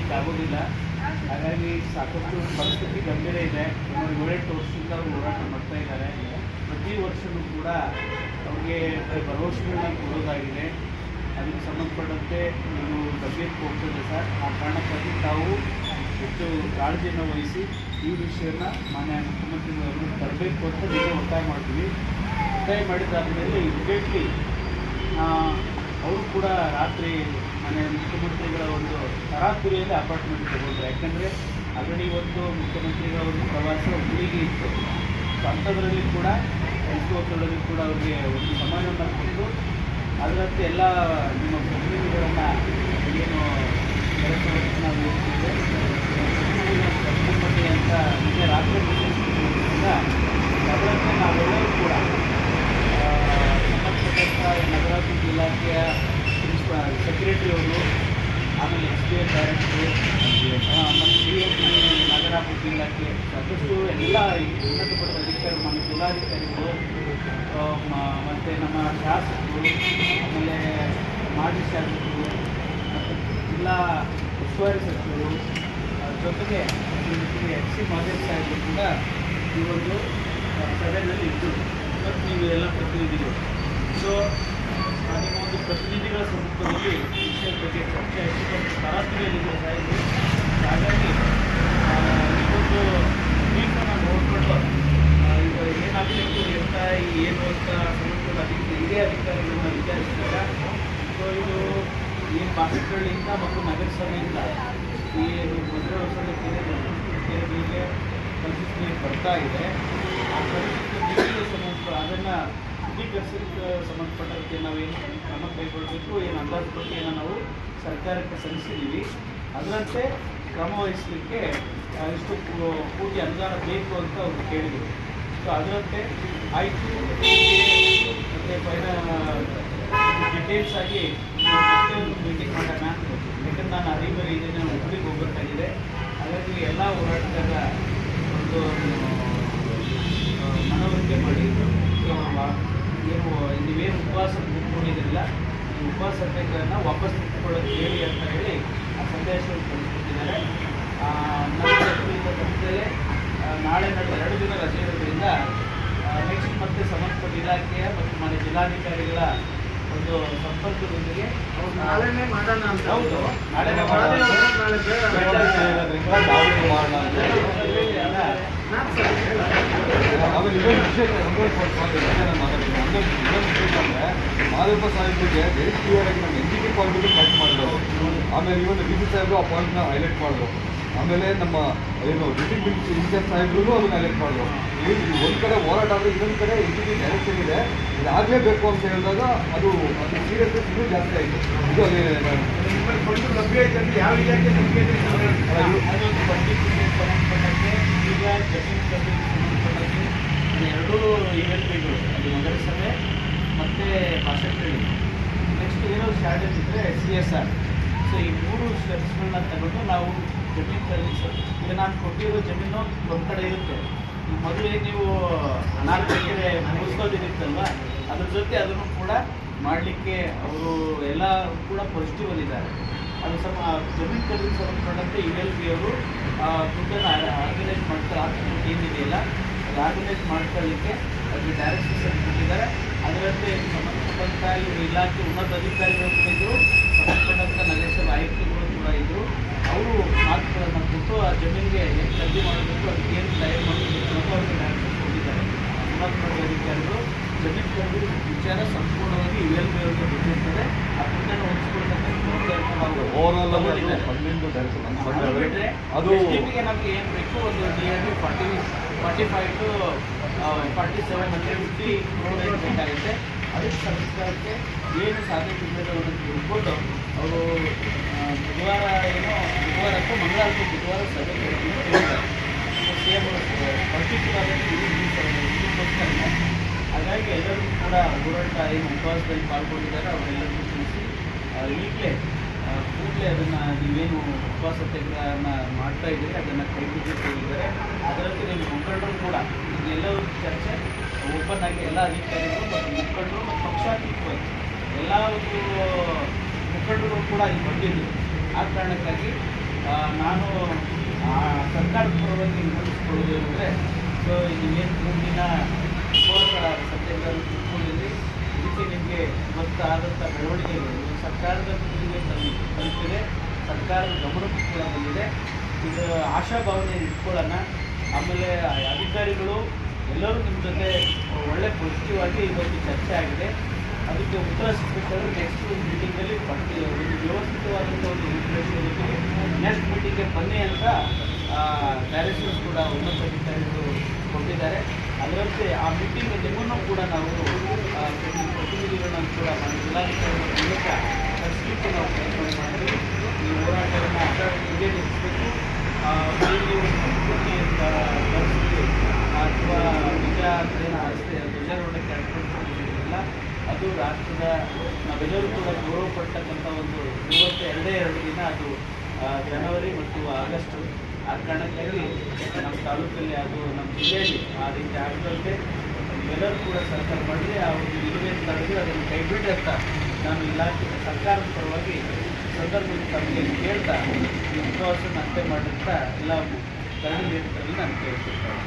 ಮಾಡಲಿಕ್ಕೆ ಆಗೋದಿಲ್ಲ. ಹಾಗಾಗಿ ಸಾಕಷ್ಟು ಪರಿಸ್ಥಿತಿ ಗಂಭೀರ ಇದೆ. ಸುಮಾರು 7-8 ವರ್ಷದಿಂದ ಅವರು ಹೋರಾಟ ಮಾಡ್ತಾ ಇದ್ದಾರೆ. ಪ್ರತಿ ವರ್ಷವೂ ಕೂಡ ಅವ್ರಿಗೆ ಭರವಸೆಗಳನ್ನ ಕೊಡೋದಾಗಿದೆ. ಅದಕ್ಕೆ ಸಂಬಂಧಪಟ್ಟಂತೆ ನೀವು ಗಂಭೀರ ಹೋಗ್ತದೆ ಸರ್. ಆ ಕಾರಣಕ್ಕಾಗಿ ತಾವು ಹೆಚ್ಚು ಕಾಳಜಿಯನ್ನು ವಹಿಸಿ ಈ ವಿಷಯನ ಮಾನ್ಯ ಮುಖ್ಯಮಂತ್ರಿಗಳು ತರಬೇಕು ಅಂತ ನೀವು ಒತ್ತಾಯ ಮಾಡ್ತೀವಿ. ಒತ್ತಾಯ ಮಾಡಿದಾದಮೇಲೆ ಇಮಿಡಿಯೇಟ್ಲಿ ಅವರು ಕೂಡ ರಾತ್ರಿ ಮನೆ ಮುಖ್ಯಮಂತ್ರಿಗಳ ಒಂದು ತರಾತುರಿಯಲ್ಲಿ ಅಪಾರ್ಟ್ಮೆಂಟ್ ತಗೊಂಡ್ರು. ಯಾಕೆಂದರೆ ಆಲ್ರೆಡಿ ಒಂದು ಮುಖ್ಯಮಂತ್ರಿಗಳ ಒಂದು ಪ್ರವಾಸ ಹುಡುಗಿ ಇತ್ತು. ಸೊ ಅಂಥದ್ರಲ್ಲಿ ಕೂಡ ಹೆಲ್ತ್ ಕೂಡ ಅವ್ರಿಗೆ ಒಂದು ಸಮಯವನ್ನು ಕೊಟ್ಟು ಅದರಂತೆ ಎಲ್ಲ ನಿಮ್ಮ ಪ್ರತಿನಿಧಿಗಳನ್ನು ಏನು ಕೆಲಸವನ್ನು ನಾವು ಹೇಳ್ತಿದ್ದೆ ಕಷ್ಟಪಟ್ಟು ಅಂತ ನಿನ್ನೆ ರಾತ್ರಿ ವಿಶೇಷದಿಂದ ಅದರಂತೆ ನಾವೆಲ್ಲರೂ ಕೂಡ ಸಂಬಂಧಪಟ್ಟಂಥ ನಗರಾಭಿವೃದ್ಧಿ ಇಲಾಖೆಯ ಸೆಕ್ರೆಟರಿ ಅವರು, ಆಮೇಲೆ SBI ಡೈರೆಕ್ಟ್ರು ಮತ್ತು DMP ನಗರಾಭಿವೃದ್ಧಿ ಇಲಾಖೆ ಸಾಕಷ್ಟು ಎಲ್ಲ ಉನ್ನತ ಮಟ್ಟದ ಅಧಿಕಾರಿಗಳು, ನಮ್ಮ ಜಿಲ್ಲಾಧಿಕಾರಿಗಳು ಮತ್ತು ನಮ್ಮ ಶಾಸಕರು, ಆಮೇಲೆ ಮಾಜಿ ಶಾಸಕರು ಮತ್ತು ಜಿಲ್ಲಾ ಉಸ್ತುವಾರಿ ಸಚಿವರು ಜೊತೆಗೆ FC ಮಾದೇವ್ ಸಾಹೇಬರು ಕೂಡ ಈ ಒಂದು ಸಭೆಯಲ್ಲಿ ಇದ್ದರು ಮತ್ತು ನೀವು ಎಲ್ಲ ಪ್ರತಿನಿಧಿಗಳು. ಸೊ ನಿಮ್ಮ ಒಂದು ಪ್ರತಿನಿಧಿಗಳ ಸಮ್ಮುಖದಲ್ಲಿ ವಿಷಯದ ಬಗ್ಗೆ ಚರ್ಚೆ ಆಯಿತು. ತರಾತುರಿಯಲ್ಲಿದೆ ಸಾಹೇಬರು. ಹಾಗಾಗಿ ಇವತ್ತು ಬ್ರೀಫನ್ನು ನೋಡಿಕೊಂಡು ಈಗ ಏನಾಗಬೇಕು ಎಂತ ಏನು ಅಂತ ಸಂಬಂಧಪಟ್ಟ ಹಿರಿಯ ಅಧಿಕಾರಿಗಳನ್ನ ವಿಚಾರಿಸಿದಾಗ ಸೊ ಇದು ಏನು ಬಾಸೆಟ್ಗಳಿಂದ ಮತ್ತು ನಗರಸಭೆಯಿಂದ ಈ ಮದುವೆ ಹೊಸದ ಕೆರೆಗಳಿಗೆ ಪರಿಸ್ಥಿತಿ ನೀರು ಬರ್ತಾ ಇದೆ. ಆ ಪರಿಸ್ಥಿತಿ ನೀರಿಗೆ ಸಂಬಂಧ ಅದನ್ನು ಶುದ್ಧೀಕರಿಸಲಿಕ್ಕೆ ಸಂಬಂಧಪಟ್ಟಂತೆ ನಾವೇನು ಕ್ರಮ ಕೈಗೊಳ್ಳಬೇಕು, ಏನು ಅಂದಾಜು ಪಟ್ಟಿಯನ್ನು ನಾವು ಸರ್ಕಾರಕ್ಕೆ ಸಲ್ಲಿಸಿದ್ದೀವಿ. ಅದರಂತೆ ಕ್ರಮ ವಹಿಸಲಿಕ್ಕೆ ಇಷ್ಟು ಕೋಟಿ ಅನುದಾನ ಬೇಕು ಅಂತ ಅವರು ಕೇಳಿದರು. ಸೊ ಅದರಂತೆ ಆಯಿತು ಮತ್ತು ಡಿಟೇಲ್ಸ್ ಆಗಿ ಮತ್ತೆ ಒಂದು ಮೀಟಿಂಗ್ ಮಾಡೋಣ. ಯಾಕಂದ್ರೆ ನಾನು ಹರಿಬರಿ ಇದನ್ನು ಹುಬ್ಳಿಗೆ ಹೋಗಬೇಕಾಗಿದೆ. ಹಾಗಾಗಿ ಎಲ್ಲ ಹೋರಾಟಗಾರರ ಒಂದು ಮನವರಿಕೆ ಮಾಡಿ ಏನು ನೀವೇನು ಉಪವಾಸ ಕೂತ್ಕೊಂಡಿದ್ದಿಲ್ಲ ಈ ಉಪವಾಸ ಸತ್ಯಾಗ್ರಹನ ವಾಪಸ್ ತೆಗೆದುಕೊಳ್ಳೋದು ಹೇಳಿ ಅಂತ ಹೇಳಿ ಆ ಸಂದೇಶವನ್ನು ಕಳಿಸ್ಕೊಟ್ಟಿದ್ದಾರೆ. ಪಕ್ಷದಲ್ಲೇ ನಾಳೆ ನಡೆದ 2 ದಿನ ರಜೆ ಇರೋದ್ರಿಂದ ನೆಕ್ಸ್ಟ್ ಮತ್ತೆ ಸಂಬಂಧಪಟ್ಟ ಇಲಾಖೆಯ ಮತ್ತು ಮಾನ್ಯ ಜಿಲ್ಲಾಧಿಕಾರಿಗಳ ಒಂದು ಸಂಪರ್ಕದೊಂದಿಗೆ ನಾಳೆನೇ ಮಾಡೋಣ ಅಂತ. ಹೌದು, ನಾಳೆ ಆಮೇಲೆ ಇನ್ನೊಂದು ವಿಷಯ ಮಾದೇವಪ್ಪ ಸಾಹೇಬ್ರಿಗೆ ವೆರಿ ಕ್ಲಿಯರ್ ಆಗಿ ನಮ್ಮ NGT ಪಾಯಿಂಟ್ ಕಟ್ ಮಾಡಿದ್ರು. ಆಮೇಲೆ ಇವನು DC ಸಾಹೇಬರು ಆ ಪಾಯಿಂಟ್ನ ಹೈಲೈಟ್ ಮಾಡಿದ್ರು. ಆಮೇಲೆ ನಮ್ಮ ಏನು ಡಿಸ್ಟ್ರಿಕ್ಟ್ ಇನ್ಚಾರ್ಜ್ ಸಾಹೇಬ್ರು ಅದನ್ನು ಹೈಲೈಟ್ ಮಾಡಿದ್ರು. ಒಂದು ಕಡೆ ಹೋರಾಟ ಆದರೆ ಇನ್ನೊಂದು ಕಡೆ NGT ಡೈರೆಕ್ಷನ್ ಇದೆ, ಇದಾಗಲೇಬೇಕು ಅಂತ ಹೇಳಿದಾಗ ಅದು ಸೀರಿಯಸ್ನೆಸ್ ಇನ್ನೂ ಜಾಸ್ತಿ ಆಯಿತು. ಇದು ಅಲ್ಲಿ ಫಂಡ್ ಲಭ್ಯ ಐತೆ ಅಂತ ಯಾವ ಇಲಾಖೆ ಲಭ್ಯ ಇದೆ ಅದೊಂದು ಬಂಡಿಗೆ ಸಂಬಂಧಪಟ್ಟಂತೆ ಈಗ ಜಮೀನು ಸಂಬಂಧಪಟ್ಟಂತೆ ಎರಡೂ ಇವೆಂಟ್ಗಳು ಅದು ನಗರಸಭೆ ಮತ್ತು ಬಾಸೆಟ್ಗಳು. ನೆಕ್ಸ್ಟ್ ಏನೋ ಶಾರ್ಟೇಜ್ ಇದ್ದರೆ CSR. ಸೊ ಈ 3 ಸ್ಟೆಪ್ಸ್ಗಳನ್ನ ತಗೊಂಡು ನಾವು ಜಮೀನು ಖರೀದಿಸೋದು. ಈಗ ನಾನು ಕೊಟ್ಟಿರೋ ಜಮೀನು ಒಂದು ಕಡೆ ಇರುತ್ತೆ. ಮೊದಲೇ ನೀವು 4 ಎಕರೆ ಮುಗಿಸೋದಿರುತ್ತಲ್ವ, ಅದ್ರ ಜೊತೆ ಅದನ್ನು ಕೂಡ ಮಾಡಲಿಕ್ಕೆ ಅವರು ಎಲ್ಲ ಕೂಡ ಪಾಸಿಟಿವಲ್ಲಿದ್ದಾರೆ. ಅದು ಜಮೀನು ಖರೀದಿ ಸಂಬಂಧಪಟ್ಟಂತೆ ULB ಅವರು ದುಡ್ಡನ್ನು ಆರ್ಗನೈಸ್ ಮಾಡ್ತಾರೆ. ಆ ಟೀಮ್ ಇದೆಯಲ್ಲ ಅದು ಆರ್ಗನೈಸ್ ಮಾಡ್ಕೊಳ್ಳಿಕ್ಕೆ ಅದಕ್ಕೆ ಡೈರೆಕ್ಷನ್ಸ್ ಕೊಟ್ಟಿದ್ದಾರೆ. ಅದರಂತೆ ಸಂಬಂಧಪಟ್ಟಂಥ ಇವರು ಇಲಾಖೆ ಉನ್ನತ ಅಧಿಕಾರಿಗಳು ಕೂಡ ಇದ್ದರು, ಸಂಬಂಧಪಟ್ಟಂಥ ನಗರಸಭೆ ಆಯುಕ್ತಗಳು ಕೂಡ ಇದ್ದರು. ಅವರು ಮಾತುಗಳನ್ನು ಕೊಟ್ಟು ಆ ಜಮೀನಿಗೆ ಏನು ಖರೀದಿ ಮಾಡಬೇಕು, ಅದಕ್ಕೆ ಏನು ತಯಾರು ಮಾಡಬೇಕು ಅಂತ ಅವ್ರಿಗೆ ಡೈರೆಕ್ಷನ್ಸ್ ಕೊಟ್ಟಿದ್ದಾರೆ. ಉನ್ನತ ಮಟ್ಟದ ಅಧಿಕಾರಿಗಳು ಜಮೀನು ಖರೀದಿ ವಿಚಾರ ಸಂಪೂರ್ಣವಾಗಿ ULB ಅವರಿಗೆ ಗೊತ್ತಿರ್ತದೆ. ಆ ದುಡ್ಡನ್ನು ಹೊಂದಿಸ್ಕೊಳ್ತಕ್ಕಂಥ ಓವರಾಲ್ ಅದು ನಮಗೆ ಏನು ಬೇಕು, ಒಂದು ನಿಯರ್ಲಿ 45 to 4750 crore ಬೇಕಾಗುತ್ತೆ. ಅದಕ್ಕೆ ಸರ್ಕಾರಕ್ಕೆ ಏನು ಸಾಧ್ಯತೆ ಇದೆ ಅನ್ನೋದನ್ನು ತಿಳ್ಕೊಂಡು ಅವರು ಬುಧವಾರಕ್ಕೂ ಮಂಗಳವಾರಕ್ಕೂ ಬುಧವಾರ ಸಭೆ ಹೇಳಿದ್ದಾರೆ. CM ಪರ್ಟಿಕ್ಯುಲರ್ ಇದಕ್ಕೋಸ್ಕರ ಹಾಗಾಗಿ ಎಲ್ಲರೂ ಕೂಡ ಹೋರಾಟ ಏನು ಉಪವಾಸದಲ್ಲಿ ಪಾಲ್ಗೊಂಡಿದ್ದಾರೆ ಅವರೆಲ್ಲರಿಗೂ ತಿಳಿಸಿ ಈಗಲೇ ಕೂಡಲೇ ಅದನ್ನು ನೀವೇನು ಉಪವಾಸ ಸತ್ಯಾಗ್ರಹನ ಮಾಡ್ತಾ ಇದ್ದೀರಿ ಅದನ್ನು ಕೈ ಬಿಡಲಿಕ್ಕೆ ಹೇಳಿದ್ದಾರೆ. ಅದರಲ್ಲಿ ನಿಮ್ಮ ಮುಖಂಡರು ಕೂಡ ಎಲ್ಲರೂ ಚರ್ಚೆ ಓಪನ್ ಆಗಿ ಎಲ್ಲ ಅಧಿಕಾರಿಗಳು ಮತ್ತು ಮುಖಂಡರು ಮತ್ತು ಪಕ್ಷಾತೀತವಾಗಿ ಎಲ್ಲ ಮುಖಂಡರು ಕೂಡ ಇಲ್ಲಿ ಬಂದಿದ್ದರು. ಆ ಕಾರಣಕ್ಕಾಗಿ ನಾನು ಸರ್ಕಾರದ ಪರವಾಗಿ ನೋಡಿಸ್ಕೊಳ್ಳೋದು ಅಂದರೆ ಸೊ ಏನು ಮುಂದಿನ ಪೋಷಕರ ಸತ್ಯಾಗ್ರಹ ಕೂತ್ಕೊಂಡಿದ್ರಿ ಇದಕ್ಕೆ ನಿಮಗೆ ಗೊತ್ತಾದಂಥ ಬೆಳವಣಿಗೆಗಳು ಸರ್ಕಾರದ ಜೊತೆಗೆ ತಲುಪಿದೆ, ಸರ್ಕಾರದ ಗಮನಕ್ಕೂ ಕೂಡ ಬಂದಿದೆ. ಇದು ಆಶಾಭಾವನೆ ಇಟ್ಕೊಳ್ಳೋಣ. ಆಮೇಲೆ ಅಧಿಕಾರಿಗಳು ಎಲ್ಲರೂ ನಿಮ್ಮ ಜೊತೆ ಒಳ್ಳೆ ಪಾಸಿಟಿವ್ ಆಗಿ ಇವತ್ತು ಚರ್ಚೆ ಆಗಿದೆ. ಅದಕ್ಕೆ ಉತ್ತರ ಸಿಗಬೇಕಾದ್ರೆ ನೆಕ್ಸ್ಟ್ ಮೀಟಿಂಗಲ್ಲಿ ಒಂದು ವ್ಯವಸ್ಥಿತವಾದಂಥ ಒಂದು ರೂಪರೇಷೆ ನೆಕ್ಸ್ಟ್ ಮೀಟಿಂಗ್ಗೆ ಬನ್ನಿ ಅಂತ ಡೈರೆಕ್ಷನ್ಸ್ ಕೂಡ ಉನ್ನತ ಅಧಿಕಾರಿಗಳು ಕೊಟ್ಟಿದ್ದಾರೆ. ಅದರಂತೆ ಆ ಮೀಟಿಂಗ್ ನಿಮ್ಮನ್ನು ಕೂಡ ನಾವು ಪ್ರತಿನಿಧಿಗಳನ್ನು ಕೂಡ ಜಿಲ್ಲಾಧಿಕಾರಿಗಳ ಮೂಲಕ ಕಳಿಸಲಿಕ್ಕೆ ನಾವು ಪ್ರಯತ್ನ ಮಾಡ್ತೀವಿ. ಈ ಹೋರಾಟವನ್ನು ಹೀಗೆ ನಿಲ್ಲಿಸಬೇಕು. ನೀವು ಸಂಸ್ಕೃತಿಯಿಂದ ಪರಿಸ್ಥಿತಿ ಅಥವಾ ನಿಜ ಟ್ರೈನ್ ಆಸ್ತಿ ಧ್ವಜಾರೋಹಣಕ್ಕೆ ಅಡ್ಕೊಂಡಿಲ್ಲ, ಅದು ರಾಷ್ಟ್ರದ ನಾವೆಲ್ಲರೂ ಕೂಡ ಗೌರವಪಡ್ತಕ್ಕಂಥ ಒಂದು 22 ದಿನ ಅದು ಜನವರಿ ಮತ್ತು ಆಗಸ್ಟ್. ಆ ಕಾರಣಕ್ಕಾಗಿ ನಮ್ಮ ತಾಲೂಕಲ್ಲಿ ಅದು ನಮ್ಮ ಜಿಲ್ಲೆಯಲ್ಲಿ ಆ ರೀತಿ ಆಗದಂತೆ ನೀವೆಲ್ಲರೂ ಕೂಡ ಸಹಕಾರ ಮಾಡಿದರೆ ಆ ಒಂದು ನಿಲುವೆಯನ್ನು ತಡೆದು ಅದನ್ನು ಕೈಬಿಡಿ ಅಂತ ನಾನು ಇಲಾಖೆ ಸರ್ಕಾರದ ಪರವಾಗಿ ಸಂದರ್ಭದಲ್ಲಿ ತಮಗೆ ಕೇಳ್ತಾ ಈ ವಿಶ್ವಾಸವನ್ನು ಅಂತೆ ಮಾಡಿರ್ತಾ ಎಲ್ಲ ಕರಡು ನೇತೃತ್ವದಲ್ಲಿ ನಾನು ಕೇಳ್ತಿರ್ತಾರೆ.